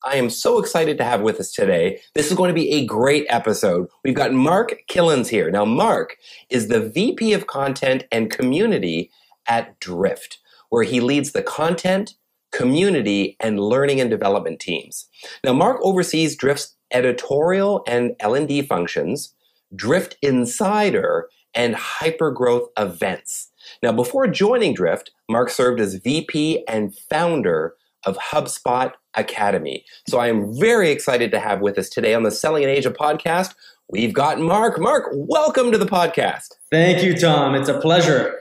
I am so excited to have with us today. This is going to be a great episode. We've got Mark Kilens here. Now, Mark is the VP of Content and Community at Drift, where he leads the content, community, and learning and development teams. Now, Mark oversees Drift's editorial and L&D functions, Drift Insider, and hypergrowth events. Now, before joining Drift, Mark served as VP and founder of HubSpot Academy. So I am very excited to have with us today on the Selling in Asia podcast, we've got Mark. Mark, welcome to the podcast. Thank you, Tom. It's a pleasure.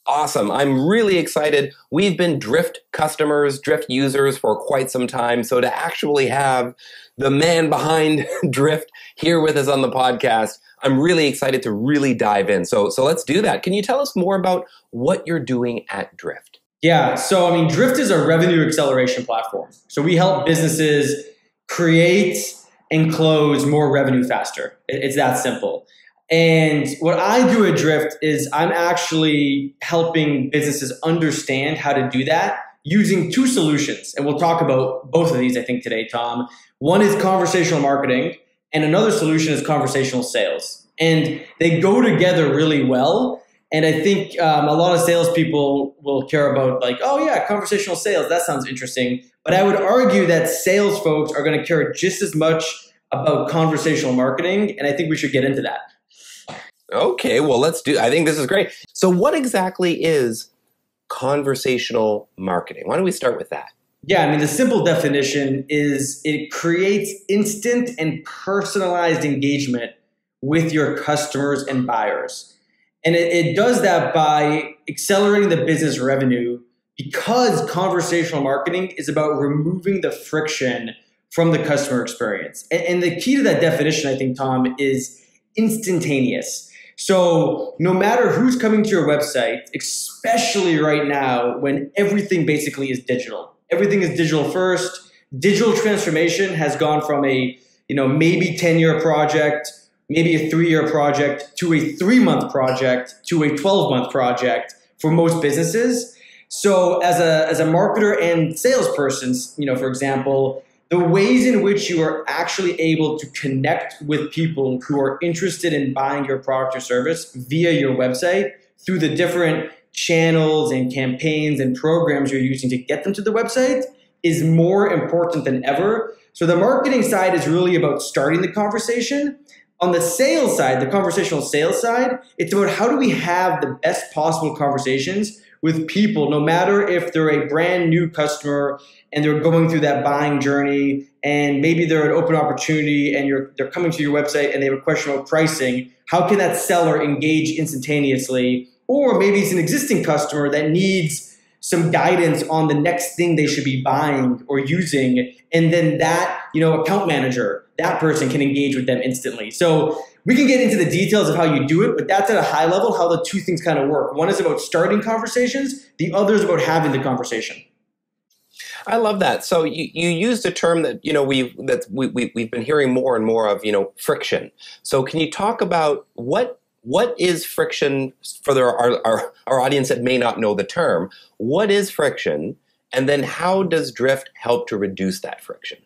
Awesome. I'm really excited. We've been Drift customers, Drift users for quite some time. So to actually have the man behind Drift here with us on the podcast, I'm really excited to really dive in. So let's do that. Can you tell us more about what you're doing at Drift? Yeah. So, Drift is a revenue acceleration platform. So we help businesses create and close more revenue faster. It's that simple. And what I do at Drift is I'm actually helping businesses understand how to do that using two solutions. And we'll talk about both of these, I think, today, Tom. One is conversational marketing, and another solution is conversational sales. And they go together really well. And I think a lot of salespeople will care about oh yeah, conversational sales, that sounds interesting. But I would argue that sales folks are going to care just as much about conversational marketing. And I think we should get into that. Okay, well, I think this is great. So what exactly is conversational marketing? Why don't we start with that? Yeah, the simple definition is it creates instant and personalized engagement with your customers and buyers. And it does that by accelerating the business revenue because conversational marketing is about removing the friction from the customer experience. And the key to that definition, I think, Tom, is instantaneous. So no matter who's coming to your website, especially right now when everything basically is digital, everything is digital first. Digital transformation has gone from a maybe 10-year project, maybe a 3-year project, to a 3-month project, to a 12-month project for most businesses. So as a marketer and salesperson, for example, the ways in which you are actually able to connect with people who are interested in buying your product or service via your website through the different channels and campaigns and programs you're using to get them to the website is more important than ever. So the marketing side is really about starting the conversation. On the sales side, the conversational sales side, it's about how do we have the best possible conversations with people, no matter if they're a brand new customer and they're going through that buying journey, and maybe they're an open opportunity and they're coming to your website and they have a question about pricing. How can that seller engage instantaneously? Or maybe it's an existing customer that needs some guidance on the next thing they should be buying or using. And then that, account manager, that person can engage with them instantly. So we can get into the details of how you do it, but that's at a high level how the two things kind of work. One is about starting conversations. The other is about having the conversation. I love that. So you used a term that we've been hearing more and more of, friction. So can you talk about what is friction for our audience that may not know the term? What is friction, and then how does Drift help to reduce that friction?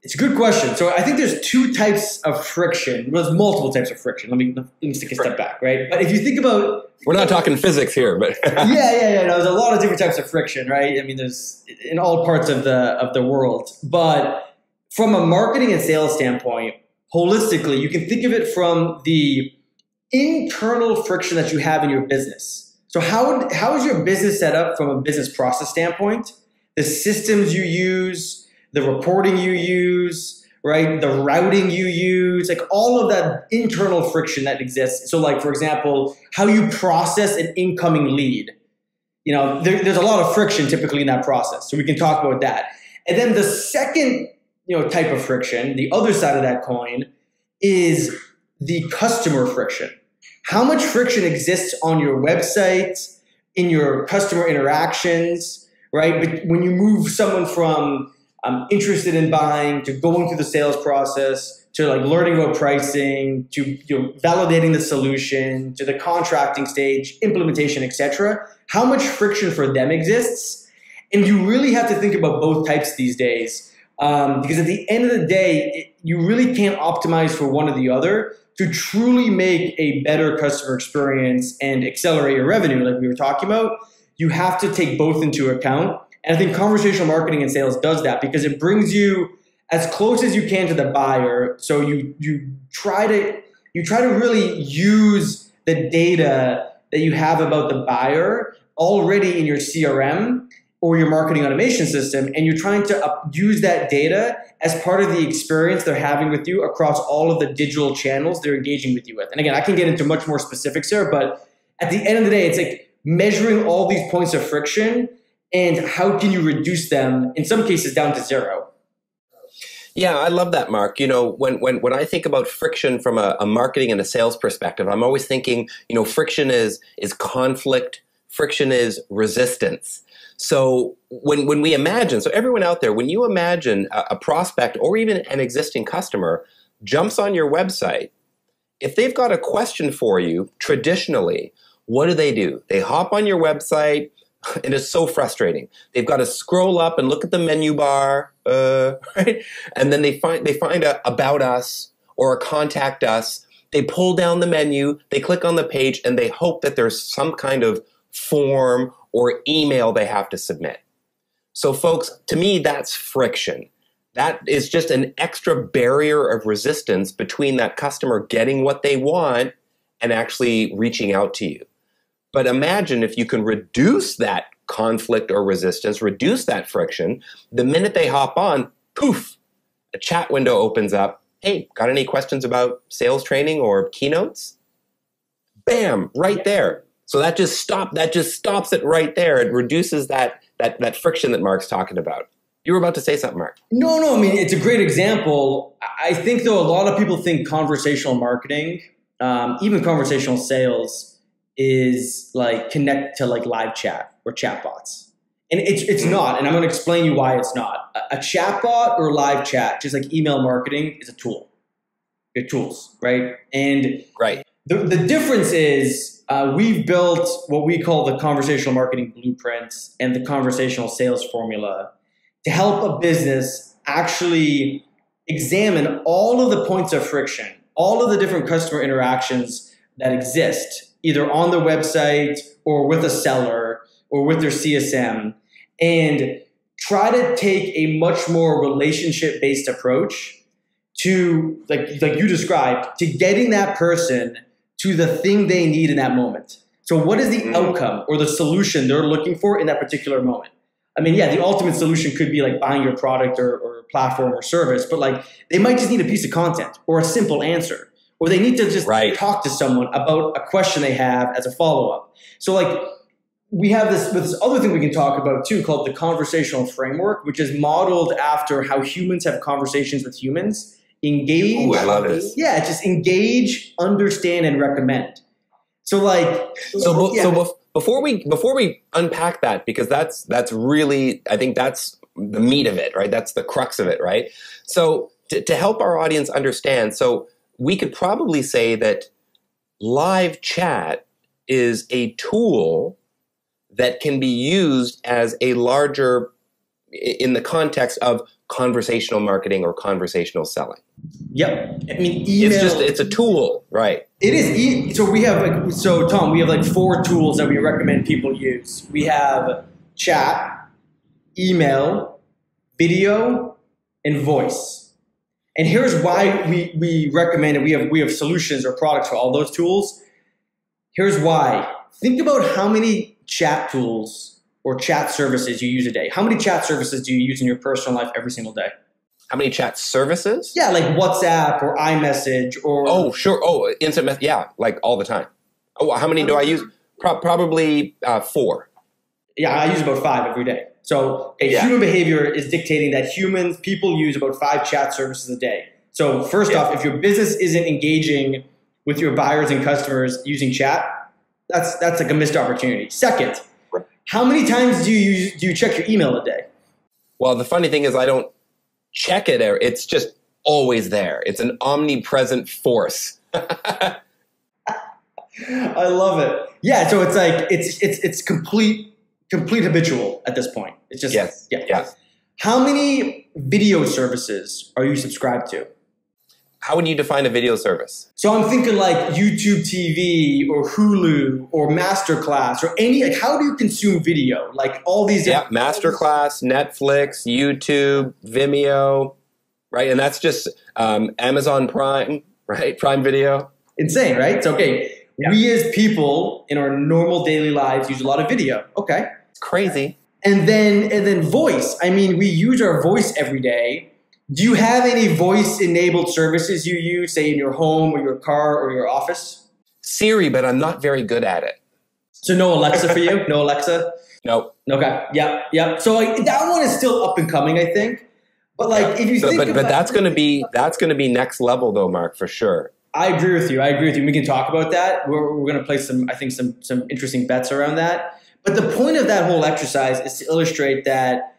It's a good question. So I think there's two types of friction. Well, there's multiple types of friction. Let me take a step back, right? But if you think about... We're not talking physics here, but... Yeah. No, there's a lot of different types of friction, right? There's in all parts of the world. But from a marketing and sales standpoint, holistically, you can think of it from the internal friction that you have in your business. So how is your business set up from a business process standpoint? The systems you use, the reporting you use, right? The routing you use, all of that internal friction that exists. So for example, how you process an incoming lead. There's a lot of friction typically in that process. So we can talk about that. And then the second, type of friction, the other side of that coin, is the customer friction. How much friction exists on your website, in your customer interactions, right? But when you move someone from interested in buying to going through the sales process to learning about pricing to validating the solution to the contracting stage, implementation, etc., how much friction for them exists? And you really have to think about both types these days. Because at the end of the day, you really can't optimize for one or the other to truly make a better customer experience and accelerate your revenue, like we were talking about. You have to take both into account. And I think conversational marketing and sales does that because it brings you as close as you can to the buyer. So you try to really use the data that you have about the buyer already in your CRM or your marketing automation system, and you're trying to use that data as part of the experience they're having with you across all of the digital channels they're engaging with you with. And again, I can get into much more specifics here, but at the end of the day, it's like measuring all these points of friction and how can you reduce them, in some cases, down to zero. Yeah, I love that, Mark. When I think about friction from a marketing and a sales perspective, I'm always thinking, friction is conflict, friction is resistance. So when we imagine, so everyone out there, when you imagine a prospect or even an existing customer jumps on your website, if they've got a question for you, traditionally, what do? They hop on your website, and it's so frustrating. They've got to scroll up and look at the menu bar, right? And then they find a about us or a contact us. They pull down the menu, they click on the page, and they hope that there's some kind of form or email they have to submit. So folks, to me, that's friction. That is just an extra barrier of resistance between that customer getting what they want and actually reaching out to you. But imagine if you can reduce that conflict or resistance, reduce that friction, the minute they hop on, poof, a chat window opens up. Hey, got any questions about sales training or keynotes? Bam, right there. So that just stops it right there. It reduces that friction that Mark's talking about. You were about to say something, Mark. No, I mean, it's a great example. I think, though, a lot of people think conversational marketing, even conversational sales, is like connect to like live chat or chatbots. And it's not. And I'm going to explain you why it's not. A chatbot or live chat, just like email marketing, is a tool. They're tools, right? And right. The difference is we've built what we call the conversational marketing blueprints and the conversational sales formula to help a business actually examine all of the points of friction, all of the different customer interactions that exist, either on the website or with a seller or with their CSM, and try to take a much more relationship-based approach to, like you described, to getting that person to the thing they need in that moment. So what is the outcome or the solution they're looking for in that particular moment? I mean, yeah, the ultimate solution could be like buying your product or platform or service, but like they might just need a piece of content or a simple answer, or they need to just talk to someone about a question they have as a follow-up. So like we have this other thing we can talk about too called the conversational framework, which is modeled after how humans have conversations with humans. Engage. Ooh, I love this. Yeah, just engage, understand, and recommend. So before we unpack that, because that's really, I think that's the meat of it, right? That's the crux of it, right? So to help our audience understand, so we could probably say that live chat is a tool that can be used as a larger, in the context of conversational marketing or conversational selling. Yep. I mean, email. It's a tool, right? It is. So Tom, we have like 4 tools that we recommend people use. We have chat, email, video, and voice. And here's why we recommend it. We have solutions or products for all those tools. Here's why. Think about how many chat tools or chat services you use a day. How many chat services do you use in your personal life every single day? How many chat services? Yeah, like WhatsApp or iMessage or... Oh, sure. Oh, instant message. Yeah, like all the time. Oh, how many do I use? Probably 4. Yeah, I use about 5 every day. So human behavior is dictating that people use about 5 chat services a day. So first off, if your business isn't engaging with your buyers and customers using chat, that's like a missed opportunity. Second, how many times do you check your email a day? Well, the funny thing is I don't check it. It's just always there. It's an omnipresent force. I love it. Yeah, so it's like it's complete habitual at this point. It's just yes. How many video services are you subscribed to? How would you define a video service? So I'm thinking like YouTube TV or Hulu or Masterclass or any, like how do you consume video? Like all these. Yeah, Masterclass, Netflix, YouTube, Vimeo, right? And that's just Amazon Prime, right? Prime Video. Insane, right? It's okay. Yeah. We as people in our normal daily lives use a lot of video. Okay. It's crazy. And then voice. I mean, we use our voice every day. Do you have any voice-enabled services you use, say in your home or your car or your office? Siri, but I'm not very good at it. So no Alexa for you? No Alexa? No. Okay. Yep. So like, that one is still up and coming, I think. But like, if you think but that's going to be next level though, Mark, for sure. I agree with you. We can talk about that. We're going to play some interesting bets around that. But the point of that whole exercise is to illustrate that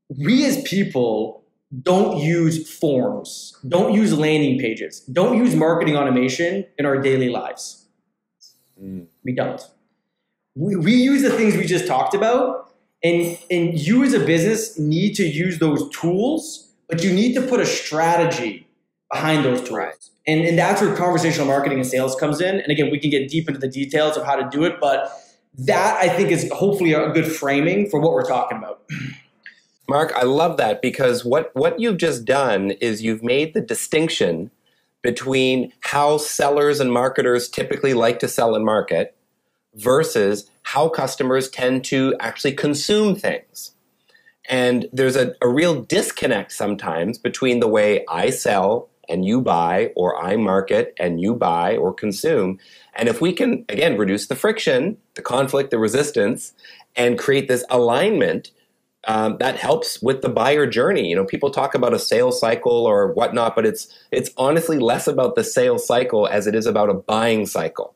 we as people don't use forms, don't use landing pages, don't use marketing automation in our daily lives. We don't. We use the things we just talked about, and you as a business need to use those tools, but you need to put a strategy behind those tools. Right. And that's where conversational marketing and sales comes in. And again, we can get deep into the details of how to do it, but that I think is hopefully a good framing for what we're talking about. Mark, I love that because what you've just done is you've made the distinction between how sellers and marketers typically like to sell and market versus how customers tend to actually consume things. And there's a real disconnect sometimes between the way I sell and you buy, or I market and you buy or consume. And if we can, again, reduce the friction, the conflict, the resistance, and create this alignment, that helps with the buyer journey. You know, people talk about a sales cycle or whatnot, but it's honestly less about the sales cycle as it is about a buying cycle.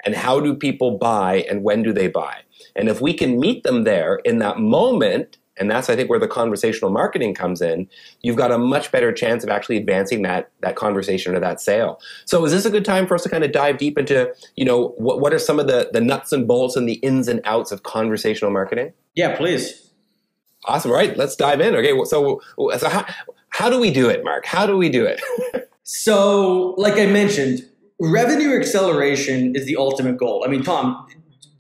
And how do people buy and when do they buy? And if we can meet them there in that moment, and that's, I think, where the conversational marketing comes in, you've got a much better chance of actually advancing that conversation or that sale. So is this a good time for us to kind of dive deep into, you know, what are some of the nuts and bolts and the ins and outs of conversational marketing? Yeah, please. Awesome. All right, let's dive in. Okay, so how do we do it, Mark? How do we do it? So, like I mentioned, revenue acceleration is the ultimate goal. I mean, Tom,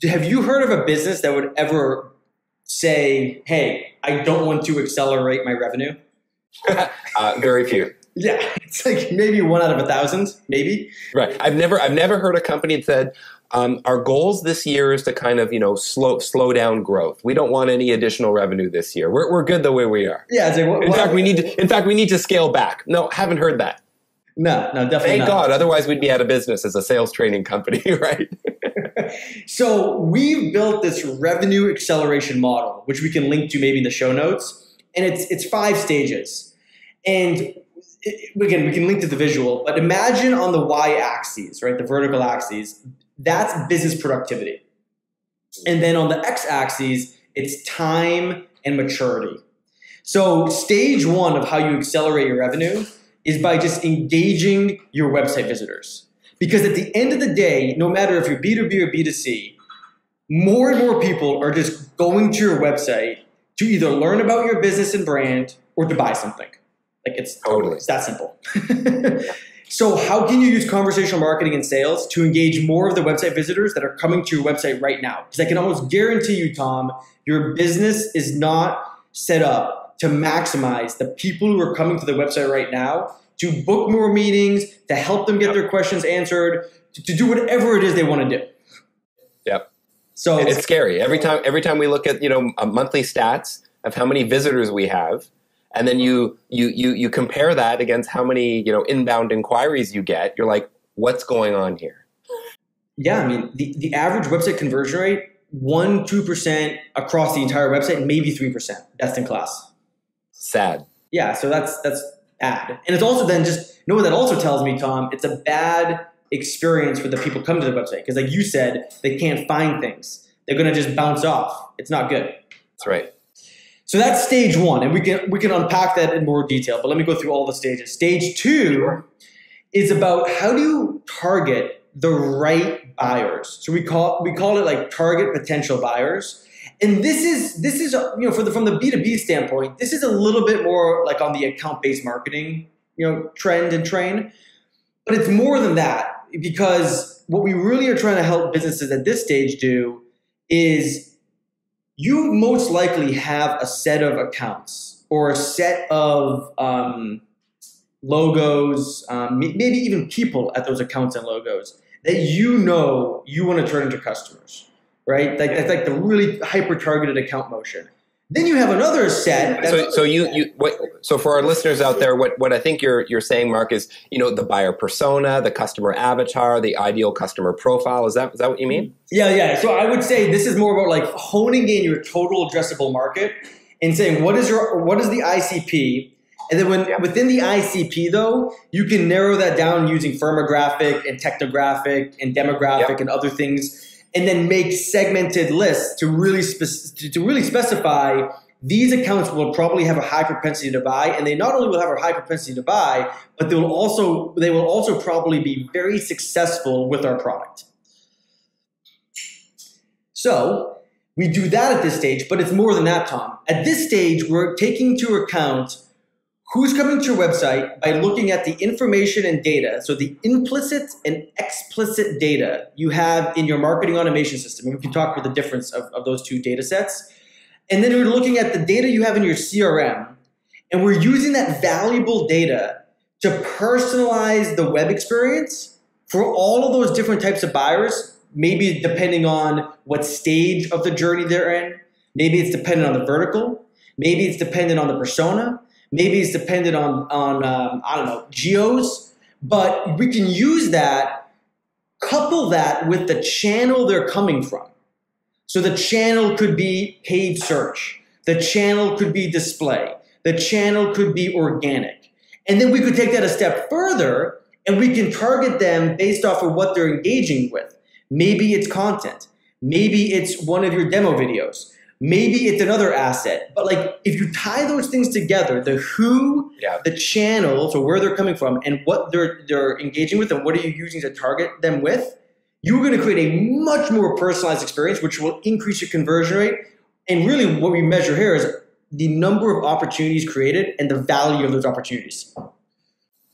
have you heard of a business that would ever say, hey, I don't want to accelerate my revenue? Very few. Yeah, it's like maybe 1 out of 1,000, maybe. Right. I've never heard a company that said, our goals this year is to kind of, you know, slow down growth. We don't want any additional revenue this year. We're good the way we are. Yeah. It's like, in fact, we need to scale back. No, haven't heard that. No, definitely Thank not. God. Otherwise, we'd be out of business as a sales training company, right? So we built this revenue acceleration model, which we can link to maybe in the show notes, and it's 5 stages. And again, we can link to the visual, but imagine on the y-axis, right, the vertical axis, that's business productivity. And then on the x-axis, it's time and maturity. So stage 1 of how you accelerate your revenue is by just engaging your website visitors. Because at the end of the day, no matter if you're B2B or B2C, more and more people are just going to your website to either learn about your business and brand or to buy something. Like it's that simple. So how can you use conversational marketing and sales to engage more of the website visitors that are coming to your website right now? Because I can almost guarantee you, Tom, your business is not set up to maximize the people who are coming to the website right now, to book more meetings, to help them get their questions answered, to do whatever it is they want to do. Yep. So it's scary. Every time we look at, you know, monthly stats of how many visitors we have, and then you compare that against how many, you know, inbound inquiries you get, you're like, what's going on here? Yeah, I mean, the average website conversion rate, 1-2% across the entire website, maybe 3%, best in class. Sad. Yeah, so that's bad. And it's also then just, you know what that also tells me, Tom? It's a bad experience for the people coming to the website. Because like you said, they can't find things. They're going to just bounce off. It's not good. That's right. So that's stage 1. And we can unpack that in more detail. But let me go through all the stages. Stage 2 is about how do you target the right buyers. So we call it like target potential buyers. And this is from the B2B standpoint, this is a little bit more like on the account-based marketing, trend and train. But it's more than that, because what we really are trying to help businesses at this stage do is you most likely have a set of accounts or a set of logos, maybe even people at those accounts and logos that you want to turn into customers, right? That's like the really hyper-targeted account motion. Then you have another set. So for our listeners out there, what I think you're saying, Mark, is the buyer persona, the customer avatar, the ideal customer profile. Is that what you mean? Yeah. So I would say this is more about like honing in your total addressable market and saying what is the ICP, and then within the ICP though, you can narrow that down using firmographic and technographic and demographic and other things. And then make segmented lists to really specify these accounts will probably have a high propensity to buy, and they not only will have a high propensity to buy, but they will also probably be very successful with our product. So we do that at this stage, but it's more than that, Tom. At this stage, we're taking into account who's coming to your website by looking at the information and data, so the implicit and explicit data you have in your marketing automation system. And we can talk about the difference of those two data sets. And then we're looking at the data you have in your CRM, and we're using that valuable data to personalize the web experience for all of those different types of buyers, maybe depending on what stage of the journey they're in. Maybe it's dependent on the vertical. Maybe it's dependent on the persona. Maybe it's dependent on geos, but we can use that, couple that with the channel they're coming from. So the channel could be paid search. The channel could be display. The channel could be organic. And then we could take that a step further, and we can target them based off of what they're engaging with. Maybe it's content. Maybe it's one of your demo videos. Maybe it's another asset. But like if you tie those things together, the who, the channel, so where they're coming from and what they're engaging with and what are you using to target them with, you're going to create a much more personalized experience, which will increase your conversion rate. And really what we measure here is the number of opportunities created and the value of those opportunities.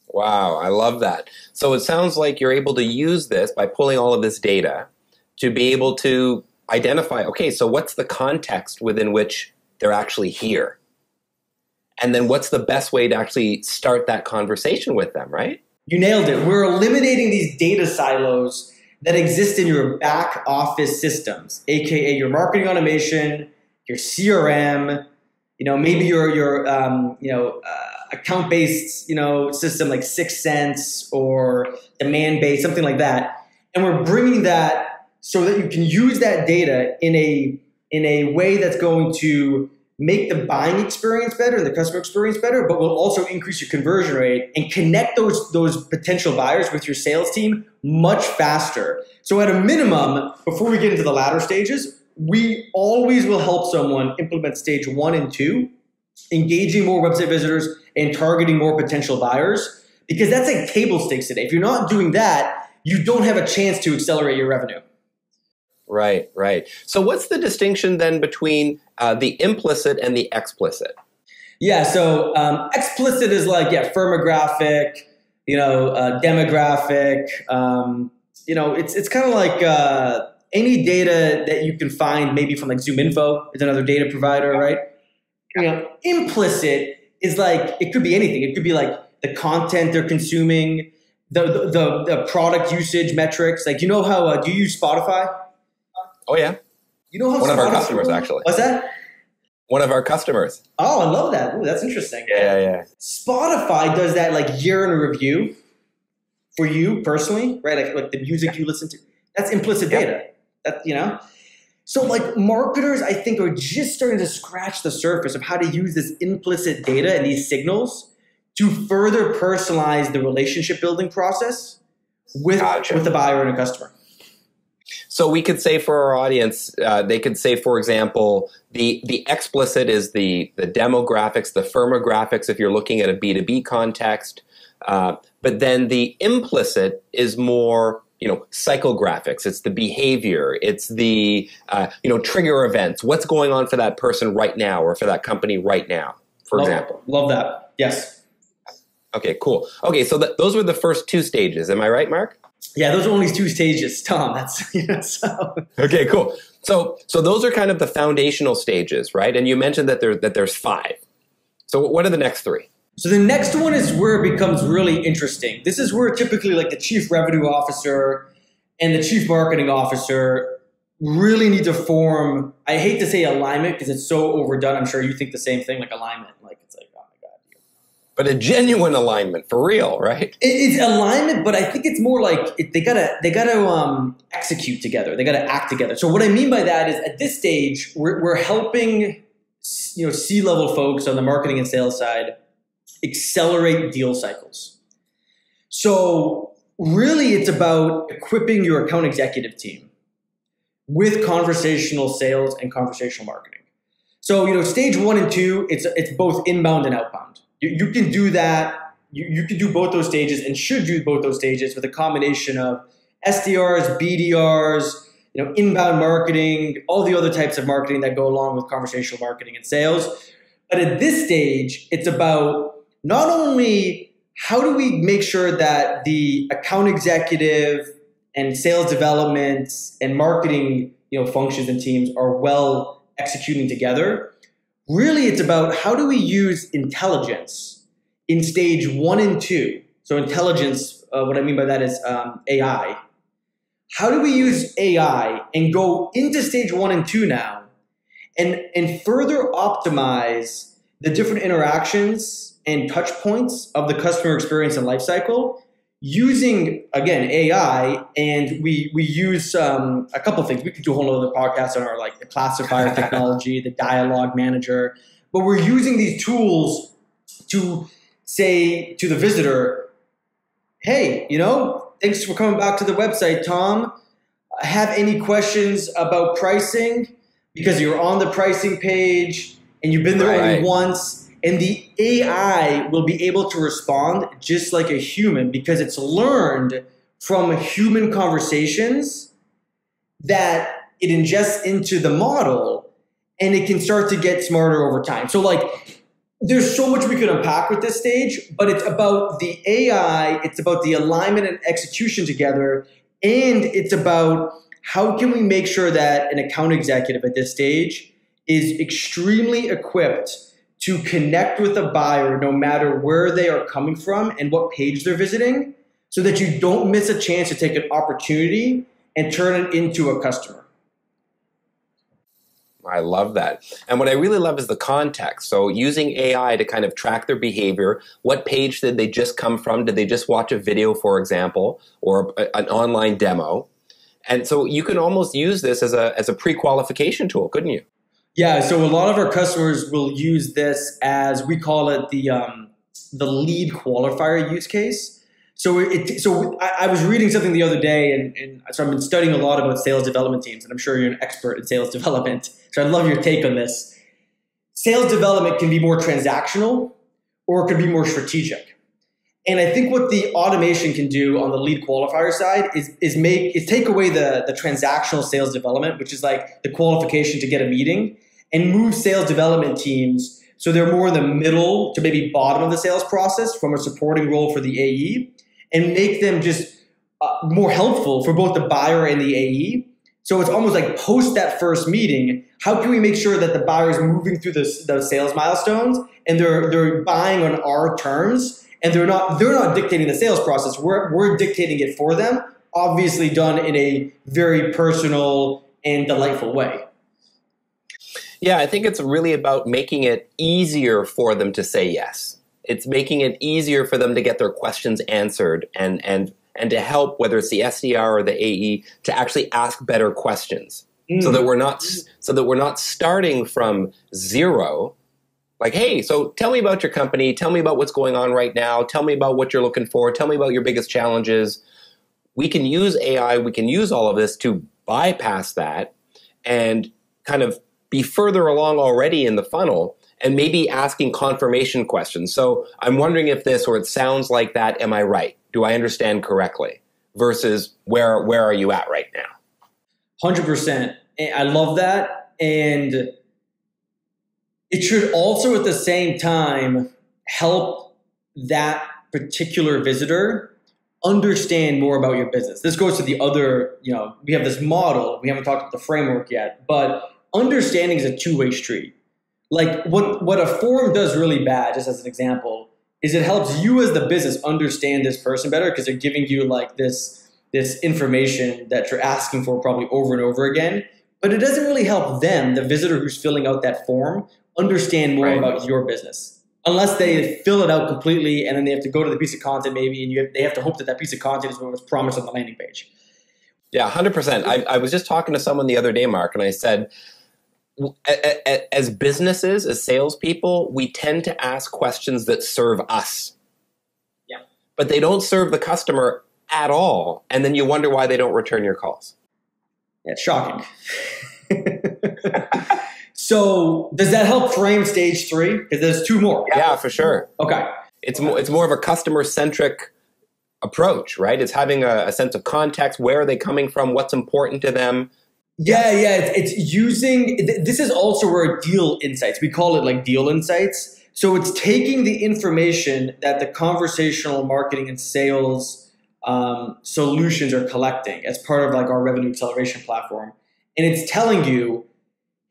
Wow, I love that. So it sounds like you're able to use this by pulling all of this data to be able to identify, okay, so what's the context within which they're actually here? And then what's the best way to actually start that conversation with them, right? You nailed it. We're eliminating these data silos that exist in your back office systems, aka your marketing automation, your CRM, maybe your account-based, system like 6 Sense or demand-based, something like that. And we're bringing that so that you can use that data in a way that's going to make the buying experience better and the customer experience better, but will also increase your conversion rate and connect those potential buyers with your sales team much faster. So at a minimum, before we get into the latter stages, we always will help someone implement stage 1 and 2, engaging more website visitors and targeting more potential buyers, because that's like table stakes today. If you're not doing that, you don't have a chance to accelerate your revenue. Right. So what's the distinction then between the implicit and the explicit? Yeah, so explicit is like, firmographic, demographic. It's kind of like any data that you can find maybe from like ZoomInfo is another data provider, right? Implicit is like, it could be anything. It could be like the content they're consuming, the product usage metrics. Like, how, do you use Spotify? Oh, yeah. How one of our customers, actually. What's that? One of our customers. Oh, I love that. Ooh, that's interesting. Yeah. Spotify does that like year in review for you personally, right? Like the music you listen to. That's implicit data. That, So like marketers, I think, are just starting to scratch the surface of how to use this implicit data and these signals to further personalize the relationship building process with the buyer and a customer. So we could say for our audience, they could say, for example, the explicit is the demographics, the firmographics, if you're looking at a B2B context. But then the implicit is more psychographics, it's the behavior, it's the, trigger events. What's going on for that person right now or for that company right now, for example. Love that. Yes. Okay, cool. Okay, so those were the first two stages. Am I right, Mark? Yeah, those are only two stages, Tom. That's Okay, cool. So those are kind of the foundational stages, right? And you mentioned that there's 5. So what are the next 3? So the next one is where it becomes really interesting. This is where typically like the chief revenue officer and the chief marketing officer really need to form, I hate to say alignment because it's so overdone. I'm sure you think the same thing, like alignment. Like it's like, oh my God. But a genuine alignment for real, right? It's alignment, but I think it's more like they gotta execute together. They gotta act together. So what I mean by that is at this stage, we're helping C-level folks on the marketing and sales side accelerate deal cycles. So really it's about equipping your account executive team with conversational sales and conversational marketing. So, stage 1 and 2, it's both inbound and outbound. You can do that. You can do both those stages and should do both those stages with a combination of SDRs, BDRs, inbound marketing, all the other types of marketing that go along with conversational marketing and sales. But at this stage, it's about not only how do we make sure that the account executive and sales development and marketing, functions and teams are well executing together. Really, it's about how do we use intelligence in stage 1 and 2. So intelligence, what I mean by that is AI. How do we use AI and go into stage 1 and 2 now and further optimize the different interactions and touch points of the customer experience and lifecycle using, again, AI. And we use a couple of things. We could do a whole other podcast on our the classifier technology, the dialogue manager. But we're using these tools to say to the visitor, hey, thanks for coming back to the website, Tom. Have any questions about pricing? Because you're on the pricing page and you've been there only once. And the AI will be able to respond just like a human because it's learned from human conversations that it ingests into the model and it can start to get smarter over time. So there's so much we could unpack with this stage, but it's about the AI, it's about the alignment and execution together, and it's about how can we make sure that an account executive at this stage is extremely equipped to connect with a buyer no matter where they are coming from and what page they're visiting so that you don't miss a chance to take an opportunity and turn it into a customer. I love that. And what I really love is the context. So using AI to kind of track their behavior. What page did they just come from? Did they just watch a video, for example, or an online demo? And so you can almost use this as a pre-qualification tool, couldn't you? Yeah, so a lot of our customers will use this as, we call it the lead qualifier use case. So I was reading something the other day, and so I've been studying a lot about sales development teams, and I'm sure you're an expert in sales development. So I'd love your take on this. Sales development can be more transactional, or it could be more strategic. And I think what the automation can do on the lead qualifier side is take away the transactional sales development, which is like the qualification to get a meeting, and move sales development teams so they're more in the middle to maybe bottom of the sales process from a supporting role for the AE, and make them just more helpful for both the buyer and the AE. So it's almost like post that first meeting, how can we make sure that the buyer is moving through the sales milestones and they're buying on our terms, and they're not dictating the sales process. We're dictating it for them, obviously done in a very personal and delightful way. Yeah, I think it's really about making it easier for them to say yes. It's making it easier for them to get their questions answered and to help, whether it's the SDR or the AE, to actually ask better questions. So that we're not starting from zero. Like, hey, so tell me about your company. Tell me about what's going on right now. Tell me about what you're looking for. Tell me about your biggest challenges. We can use AI. We can use all of this to bypass that and kind of be further along already in the funnel and maybe asking confirmation questions. So I'm wondering if this, or it sounds like that, am I right? Do I understand correctly? versus where are you at right now? 100%. I love that. And it should also at the same time help that particular visitor understand more about your business. This goes to the other, we have this model. We haven't talked about the framework yet, but understanding is a two-way street. Like what a forum does really bad, just as an example, is it helps you as the business understand this person better because they're giving you like this information that you're asking for probably over and over again. But it doesn't really help them, the visitor who's filling out that form, understand more about your business. Unless they fill it out completely and then they have to go to the piece of content maybe and they have to hope that piece of content is what was promised on the landing page. Yeah, 100%. I was just talking to someone the other day, Mark, and I said, as businesses, as salespeople, we tend to ask questions that serve us. Yeah. But they don't serve the customer at all. And then you wonder why they don't return your calls. Yeah, it's shocking. So does that help frame stage 3? Because there's 2 more. Yeah, for sure. Okay. It's more of a customer-centric approach, right? It's having a sense of context. Where are they coming from? What's important to them? Yeah. It's using, this is also where deal insights, we call it like deal insights. So it's taking the information that the conversational marketing and sales solutions are collecting as part of like our revenue acceleration platform. And it's telling you,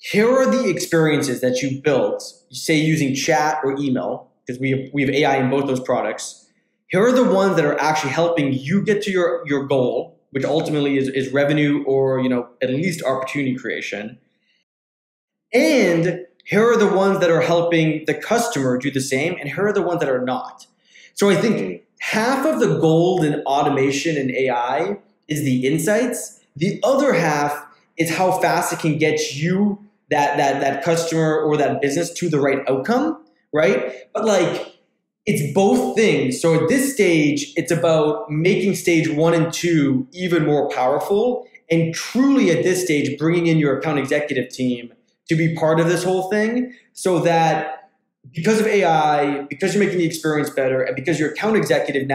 here are the experiences that you built, say using chat or email, because we have AI in both those products. Here are the ones that are actually helping you get to your goal, which ultimately is revenue or at least opportunity creation. And here are the ones that are helping the customer do the same, and here are the ones that are not. So I think half of the gold in automation and AI is the insights. The other half is how fast it can get you that customer or that business to the right outcome, right? But like, it's both things. So at this stage, it's about making stage 1 and 2 even more powerful, and truly at this stage, bringing in your account executive team to be part of this whole thing, so that because of AI, because you're making the experience better, and because your account executives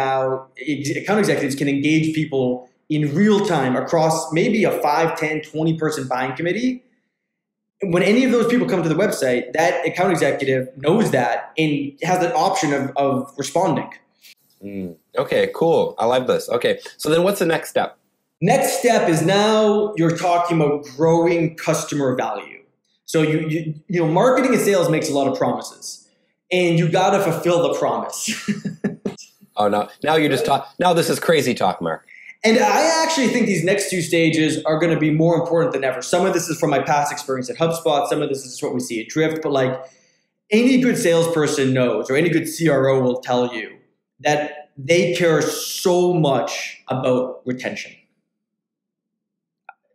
can engage people in real time across maybe a 5, 10, 20 person buying committee. When any of those people come to the website, that account executive knows that and has an option of responding. Okay, cool. I like this. Okay, so then what's the next step? Next step is now you're talking about growing customer value. So you marketing and sales makes a lot of promises, and you got to fulfill the promise. Oh, no. Now you're just talking. Now this is crazy talk, Mark. And I actually think these next 2 stages are going to be more important than ever. Some of this is from my past experience at HubSpot. Some of this is just what we see at Drift. But like any good salesperson knows, or any good CRO will tell you, that they care so much about retention.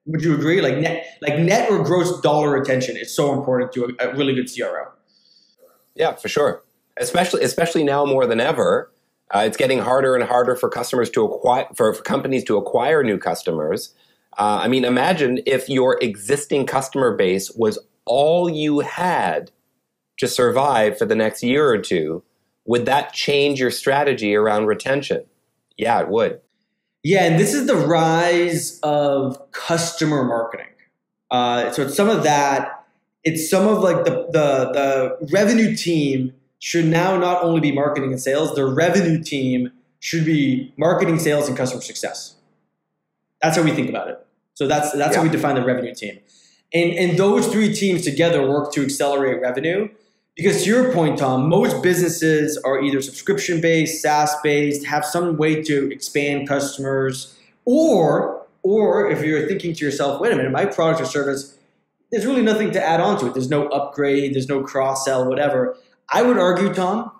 Would you agree? Like net or gross dollar retention is so important to a really good CRO. Yeah, for sure. Especially now more than ever. It's getting harder and harder for customers to acquire, for companies to acquire new customers. Imagine if your existing customer base was all you had to survive for the next year or 2. Would that change your strategy around retention? Yeah, it would. Yeah, and this is the rise of customer marketing. So it's some of that. It's some of like the revenue team should now not only be marketing and sales, the revenue team should be marketing, sales, and customer success. That's how we think about it. So that's how we define the revenue team. And those 3 teams together work to accelerate revenue. Because to your point, Tom, most businesses are either subscription-based, SaaS-based, have some way to expand customers, or if you're thinking to yourself, wait a minute, my product or service, there's really nothing to add on to it. There's no upgrade, there's no cross-sell, whatever. I would argue, Tom,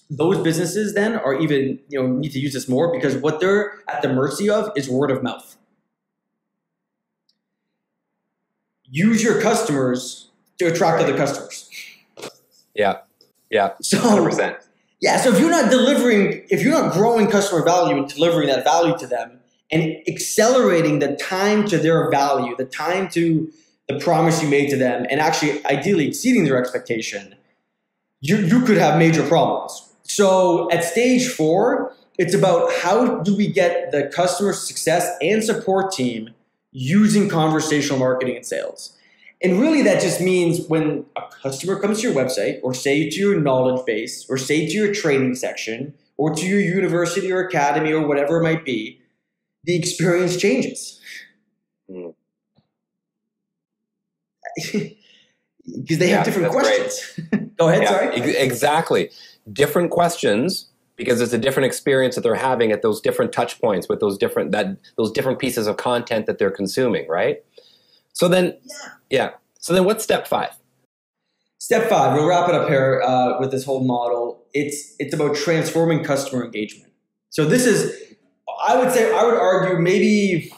those businesses then are even, need to use this more, because what they're at the mercy of is word of mouth. Use your customers to attract other customers. Yeah. So 100%. Yeah. So if you're not growing customer value and delivering that value to them and accelerating the time to their value, the time to the promise you made to them, and actually ideally exceeding their expectation, you could have major problems. So at stage 4, It's about how do we get the customer success and support team using conversational marketing and sales. And really that just means when a customer comes to your website, or say to your knowledge base, or say to your training section, or to your university or academy or whatever it might be, the experience changes. Because they have different questions. Go ahead, sorry. Exactly. Different questions, because it's a different experience that they're having at those different touch points with those different pieces of content that they're consuming, right? So then, So then what's step 5? Step 5, we'll wrap it up here with this whole model. It's about transforming customer engagement. So this is, I would argue maybe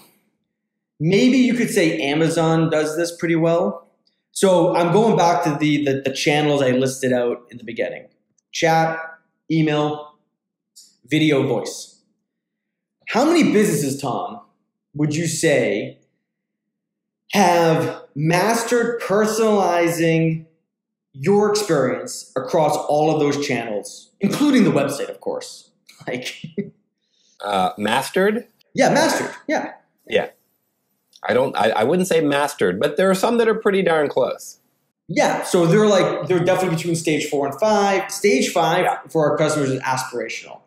you could say Amazon does this pretty well. So I'm going back to the channels I listed out in the beginning: chat, email, video, voice. How many businesses, Tom, would you say have mastered personalizing your experience across all of those channels, including the website, of course? Mastered? Yeah, mastered. Yeah. Yeah. I wouldn't say mastered, but there are some that are pretty darn close. Yeah. So they're definitely between stage 4 and 5. Stage 5 for our customers is aspirational.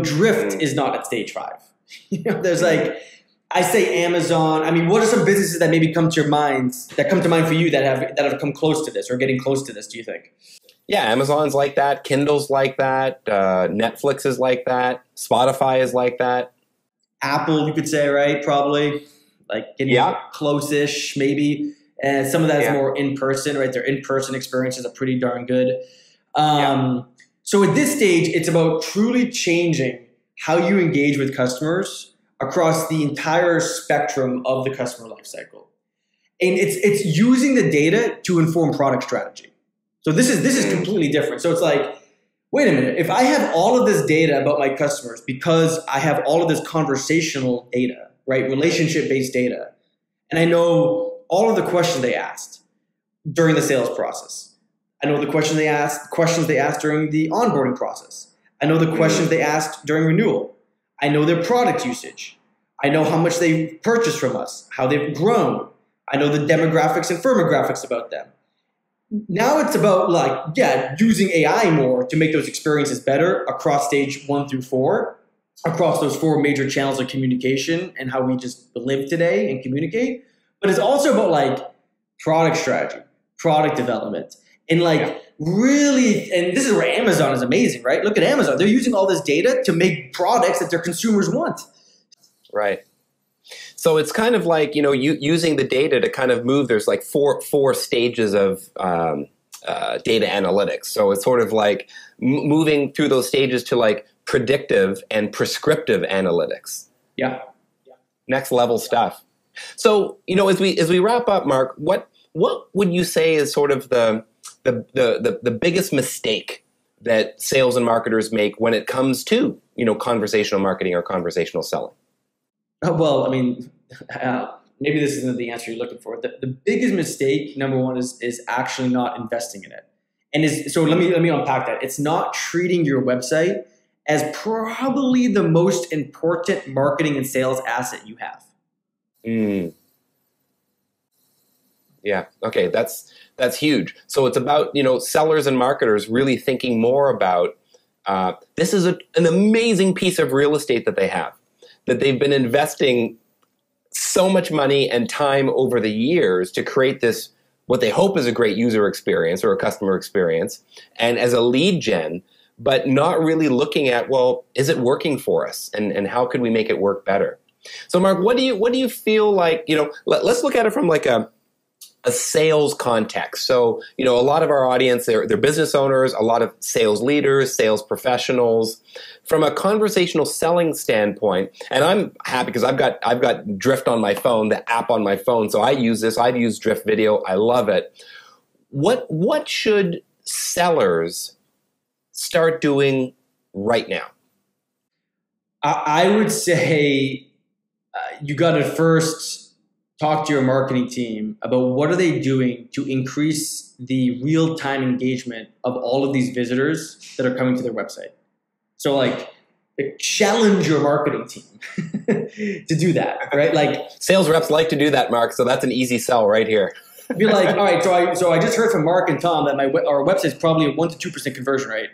Drift is not at stage 5. There's I say Amazon. I mean, what are some businesses that maybe come to mind for you that have come close to this or getting close to this, do you think? Yeah, Amazon's like that. Kindle's like that. Netflix is like that. Spotify is like that. Apple, you could say, right? Probably. Getting close-ish, maybe. And some of that is more in-person, right? Their in-person experiences are pretty darn good. So at this stage, it's about truly changing how you engage with customers across the entire spectrum of the customer lifecycle. And it's using the data to inform product strategy. So this is completely different. So it's wait a minute, if I have all of this data about my customers because I have all of this conversational data, right, relationship-based data, and I know all of the questions they asked during the sales process. I know the questions they asked during the onboarding process. I know the questions they asked during renewal. I know their product usage. I know how much they've purchased from us, how they've grown. I know the demographics and firmographics about them. Now it's about using AI more to make those experiences better across stage 1 through 4, across those 4 major channels of communication and how we just live today and communicate. But it's also about product strategy, product development, and really, and this is where Amazon is amazing, right? Look at Amazon. They're using all this data to make products that their consumers want. Right. So it's kind of using the data to kind of move. There's four stages of data analytics. So it's sort of moving through those stages to predictive and prescriptive analytics. Yeah. Next level stuff. So, as we wrap up, Mark, what would you say is sort of the biggest mistake that sales and marketers make when it comes to, conversational marketing or conversational selling? Well, I mean, maybe this isn't the answer you're looking for. The biggest mistake, number one, is actually not investing in it. So let me unpack that. It's not treating your website as probably the most important marketing and sales asset you have. Yeah. Okay. That's huge. So it's about, sellers and marketers really thinking more about, this is an amazing piece of real estate that they have, that they've been investing so much money and time over the years to create this, what they hope is a great user experience or a customer experience, and as a lead gen, but not really looking at, well, is it working for us, and how could we make it work better? So, Mark, what do you feel like? Let's look at it from a sales context. So, a lot of our audience, they're business owners, a lot of sales leaders, sales professionals. From a conversational selling standpoint, and I'm happy because I've got Drift on my phone, the app on my phone. So I use this. I've used Drift Video. I love it. What should sellers start doing right now? I would say you got to first talk to your marketing team about what are they doing to increase the real-time engagement of all of these visitors that are coming to their website. So challenge your marketing team to do that, right? Like sales reps like to do that, Mark. So that's an easy sell right here. Be like, all right, so I just heard from Mark and Tom that our website's probably a 1 to 2% conversion rate.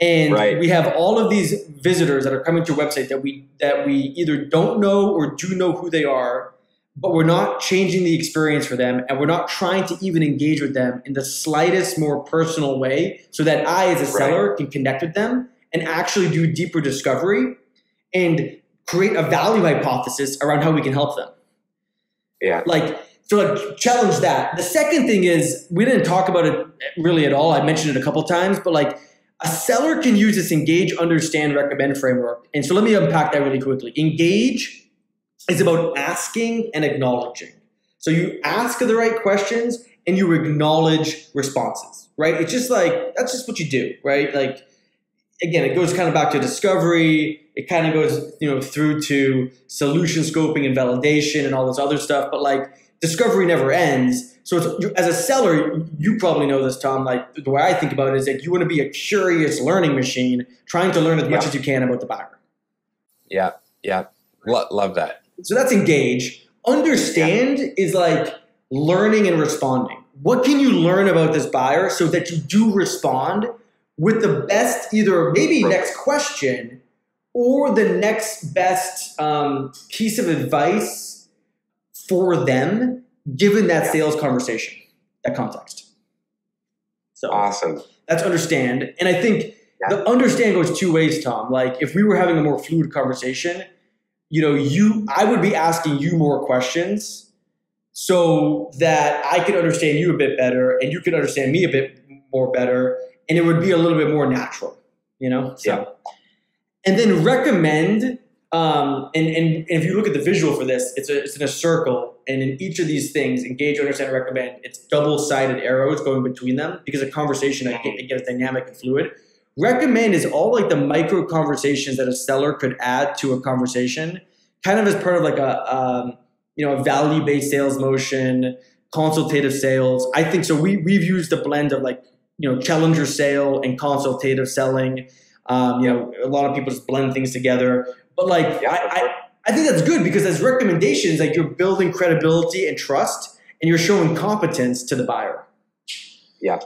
And we have all of these visitors that are coming to our website that we either don't know or do know who they are, but we're not changing the experience for them, and we're not trying to even engage with them in the slightest more personal way so that I, as a seller, can connect with them and actually do deeper discovery and create a value hypothesis around how we can help them. Yeah. So challenge that. The second thing is, we didn't talk about it really at all. I mentioned it a couple of times, but like a seller can use this engage, understand, recommend framework. And so let me unpack that really quickly. Engage is about asking and acknowledging. So you ask the right questions and you acknowledge responses, right? It's just like, that's just what you do, right? Like, again, it goes kind of back to discovery. It kind of goes, through to solution scoping and validation and all this other stuff. But like, discovery never ends. So as a seller, you probably know this, Tom, like the way I think about it is that you want to be a curious learning machine trying to learn as much as you can about the buyer. Yeah. Love that. So that's engage. Understand is like learning and responding. What can you learn about this buyer so that you do respond with the best, either maybe next question or the next best piece of advice for them, given that sales conversation, that context. So awesome. That's understand. And I think the understand goes two ways, Tom. Like if we were having a more fluid conversation, I would be asking you more questions so that I could understand you a bit better and you could understand me a bit more better. And it would be a little bit more natural, So, and then recommend. And if you look at the visual for this, it's in a circle, and in each of these things, engage, understand, recommend, it's double-sided arrows going between them because a conversation again is dynamic and fluid. Recommend is all like the micro conversations that a seller could add to a conversation, kind of as part of like a value-based sales motion, consultative sales. I think so. We've used a blend of like challenger sale and consultative selling. A lot of people just blend things together. But like, I think that's good because as recommendations, like you're building credibility and trust and you're showing competence to the buyer. Yeah,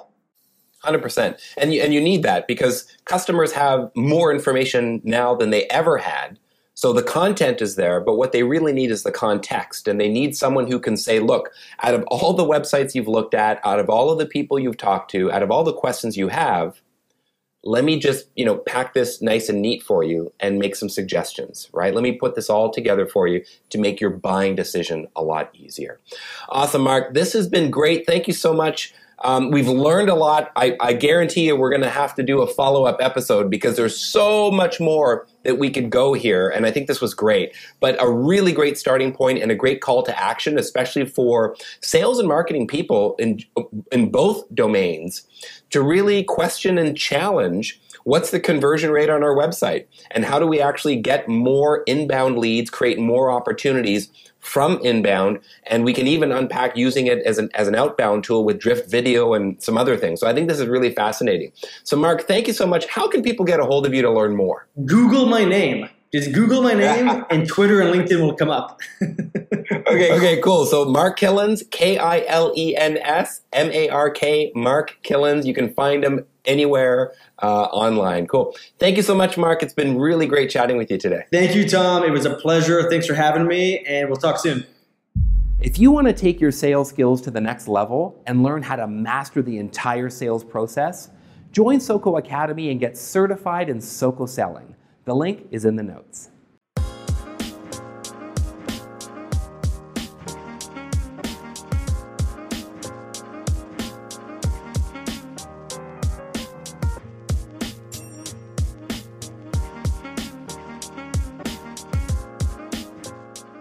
100%. And you need that because customers have more information now than they ever had. So the content is there, but what they really need is the context. And they need someone who can say, look, out of all the websites you've looked at, out of all of the people you've talked to, out of all the questions you have, let me just, pack this nice and neat for you and make some suggestions, right? Let me put this all together for you to make your buying decision a lot easier. Awesome, Mark. This has been great. Thank you so much. We've learned a lot. I guarantee you we're going to have to do a follow-up episode because there's so much more that we could go here. And I think this was great, but a really great starting point and a great call to action, especially for sales and marketing people in both domains to really question and challenge what's the conversion rate on our website and how do we actually get more inbound leads, create more opportunities from inbound, and we can even unpack using it as an outbound tool with Drift Video and some other things. So I think this is really fascinating. So Mark, thank you so much. How can people get a hold of you to learn more? Google my name. Just Google my name and Twitter and LinkedIn will come up. Okay, cool. So Mark Kilens, Kilens, MARK, Mark Kilens. You can find him anywhere online. Cool. Thank you so much, Mark. It's been really great chatting with you today. Thank you, Tom. It was a pleasure. Thanks for having me, and we'll talk soon. If you want to take your sales skills to the next level and learn how to master the entire sales process, join SOCO Academy and get certified in SOCO selling. The link is in the notes.